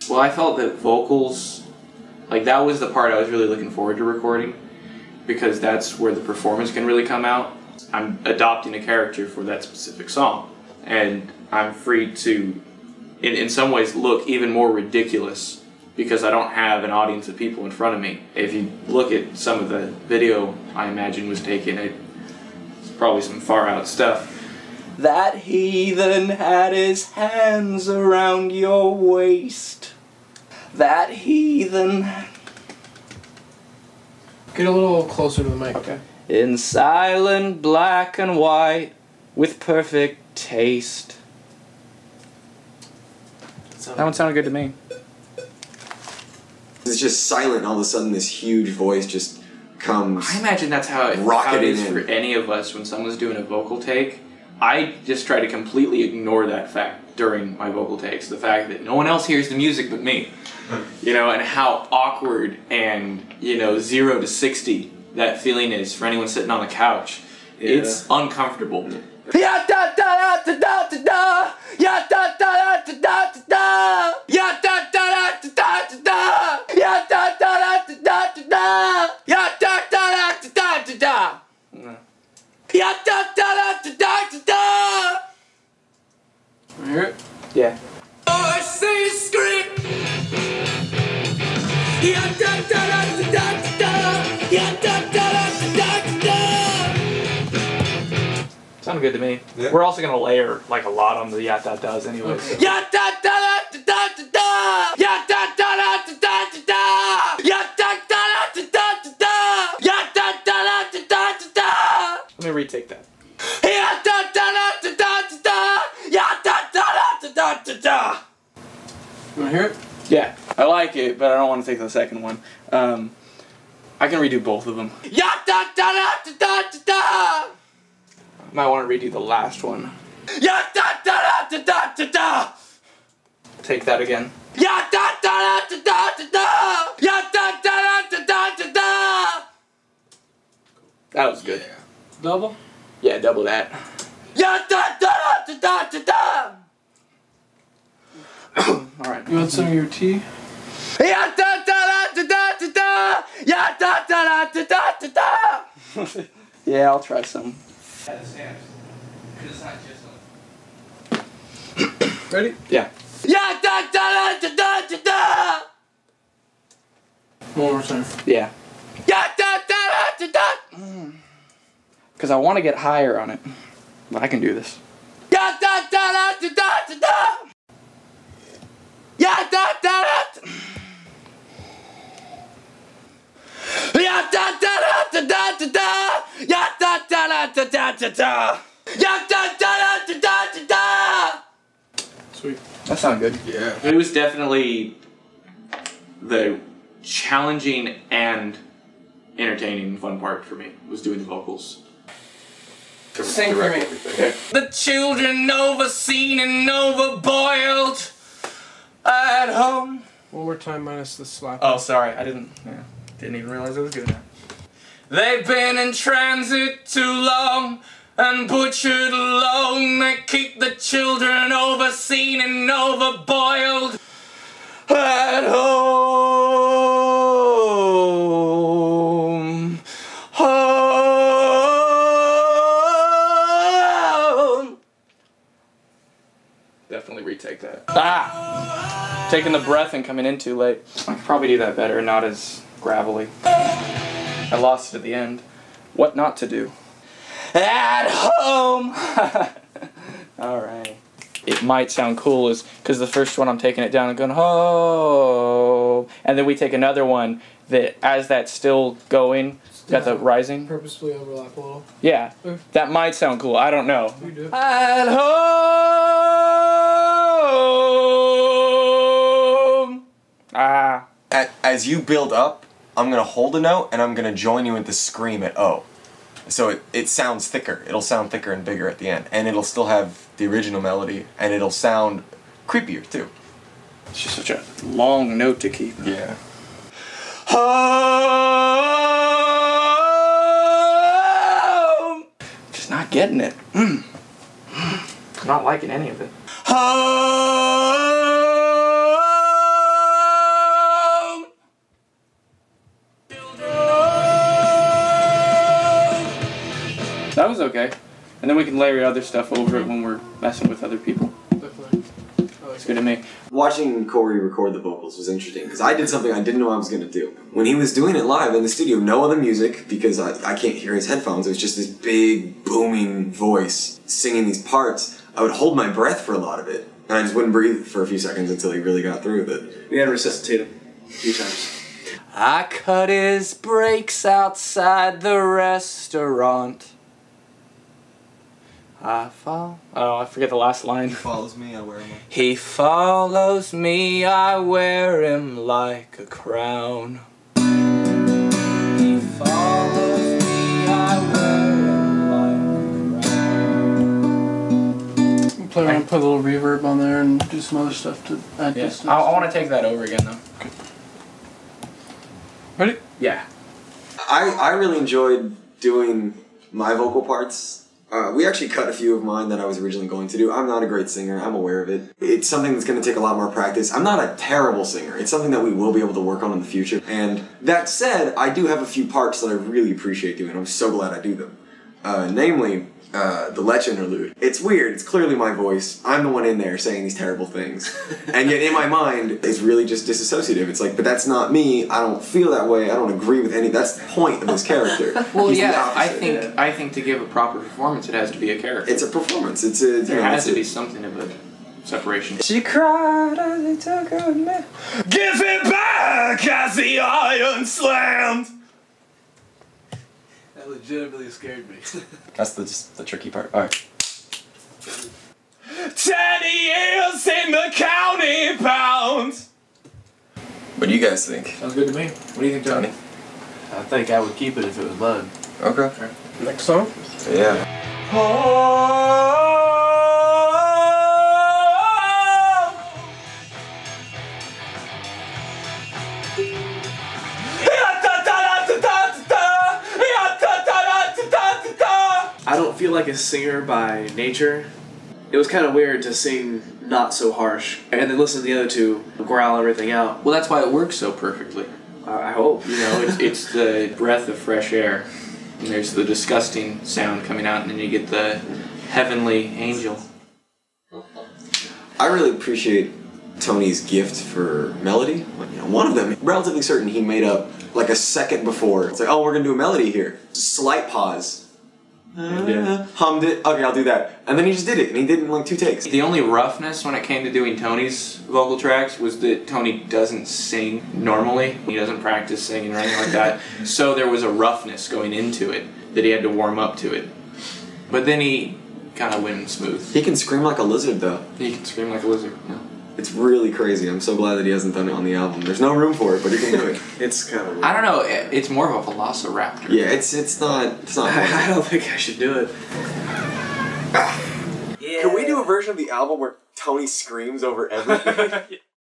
Well, I felt that vocals, like that was the part I was really looking forward to recording, because that's where the performance can really come out. I'm adopting a character for that specific song, and I'm free to, in some ways, look even more ridiculous because I don't have an audience of people in front of me. If you look at some of the video I imagine was taken, it's probably some far out stuff. That heathen had his hands around your waist. That heathen... Get a little closer to the mic. Okay. In silent black and white, with perfect taste. That one sounded good to me. It's just silent, and all of a sudden this huge voice just comes. I imagine that's how it is for any of us when someone's doing a vocal take. I just try to completely ignore that fact during my vocal takes. The fact that no one else hears the music but me. You know, and how awkward and, 0 to 60 that feeling is for anyone sitting on the couch. Yeah. It's uncomfortable. Ya da da da da da da. Ya da da da da da da. Ya da da da da da da. Ya da da da da da da. Ya da da da da da da. Ya da da da da da da. You hear it? Yeah. Oh, I say scream. Ya da da da da da da. Ya da da da da da da. Sounded good to me. Yeah. We're also gonna layer like a lot on the ya da da's anyways. Okay. Ya da da da da da da. Ya da da da da da da. Ya da da da da da da. Ya da da da da da da. Let me retake that. Ya da da da da da da. Ya da da da da da da. You wanna hear it? Yeah, I like it, but I don't want to take the second one. I can redo both of them. Ya da da da da da da. Might want to redo the last one. Ya da da da da da da. Take that again. Ya da da da da da da. Ya da da da da da da. That was good. Double? Yeah, double that. Ya da da da da da da. Alright. You want some of your tea? Ya da da da da da da. Ya da da da da da da. Yeah, I'll try some. Ready? Yeah. Ya da da da da da da. One more time. Yeah. Ya da da da da. Because I want to get higher on it. But I can do this. Ya da da da da da da. Ya da da da. Ya da da da da da da. Ya da da da da da da. Ya da da da da da da. Sweet. That sounded good. Yeah. It was definitely the challenging and entertaining and fun part for me, was doing the vocals. Sing for me. Okay. The children overseen and overboiled at home. One more time minus the slap. Oh, sorry, I didn't even realize I was doing that. They've been in transit too long and butchered alone. They keep the children overseen and overboiled at home. Home. Definitely retake that. Ah! Taking the breath and coming in too late. I could probably do that better, not as gravelly. I lost it at the end. What not to do? At home. Alright. It might sound cool because the first one I'm taking it down and going, oh, and then we take another one that as that's still going, got the rising. Purposefully overlap a little. Yeah, that might sound cool. I don't know. You do. At home. Ah. As you build up, I'm gonna hold a note and I'm gonna join you with the scream at O. So it sounds thicker. It'll sound thicker and bigger at the end. And it'll still have the original melody, and it'll sound creepier too. It's just such a long note to keep. Yeah. Home. Just not getting it. Not liking any of it. Home. That was okay. And then we can layer other stuff over it when we're messing with other people. Definitely. It's good to me. Watching Corey record the vocals was interesting because I did something I didn't know I was going to do. When he was doing it live in the studio, no other music because I can't hear his headphones. It was just this big, booming voice singing these parts. I would hold my breath for a lot of it, and I just wouldn't breathe for a few seconds until he really got through with it. We had to resuscitate him a few times. I cut his brakes outside the restaurant. I forget the last line. He follows me, I wear him. He follows me, I wear him like a crown. He follows me, I wear him like a crown. Play around, put a little reverb on there, and do some other stuff to add distance. I want to take that over again though. Okay. Ready? Yeah. I really enjoyed doing my vocal parts. We actually cut a few of mine that I was originally going to do. I'm not a great singer, I'm aware of it. It's something that's going to take a lot more practice. I'm not a terrible singer. It's something that we will be able to work on in the future. And that said, I do have a few parts that I really appreciate doing. I'm so glad I do them. Namely, the Lech interlude. It's weird, it's clearly my voice. I'm the one in there saying these terrible things. And yet in my mind, it's really just disassociative. It's like, but that's not me, I don't feel that way, I don't agree with any, that's the point of this character. Well, He's yeah, I think to give a proper performance, it has to be a character. It's a performance, it's a... There has to be something of a separation. She cried as he took her man. Give it back as the iron slammed. That legitimately scared me. That's the tricky part. Alright. 10 years in the county pounds. What do you guys think? Sounds good to me. What do you think, Tony? I think I would keep it if it was Bud. Okay. Next song? Yeah. I don't feel like a singer by nature. It was kind of weird to sing not so harsh and then listen to the other two growl everything out. Well, that's why it works so perfectly. I hope. You know, it's the breath of fresh air. And there's the disgusting sound coming out, and then you get the heavenly angel. I really appreciate Tony's gift for melody. You know, one of them, relatively certain he made up like a second before. It's like, oh, we're gonna do a melody here. Slight pause. Hummed it. Okay, I'll do that. And then he just did it, and he did it in like 2 takes. The only roughness when it came to doing Tony's vocal tracks was that Tony doesn't sing normally. He doesn't practice singing or anything like that. So there was a roughness going into it that he had to warm up to it. But then he kind of went smooth. He can scream like a lizard, though. He can scream like a lizard. Yeah. It's really crazy. I'm so glad that he hasn't done it on the album. There's no room for it, but he can do it. It's kind of weird. I don't know. It's more of a velociraptor. Yeah, it's not. I don't think I should do it. Can we do a version of the album where Tony screams over everything?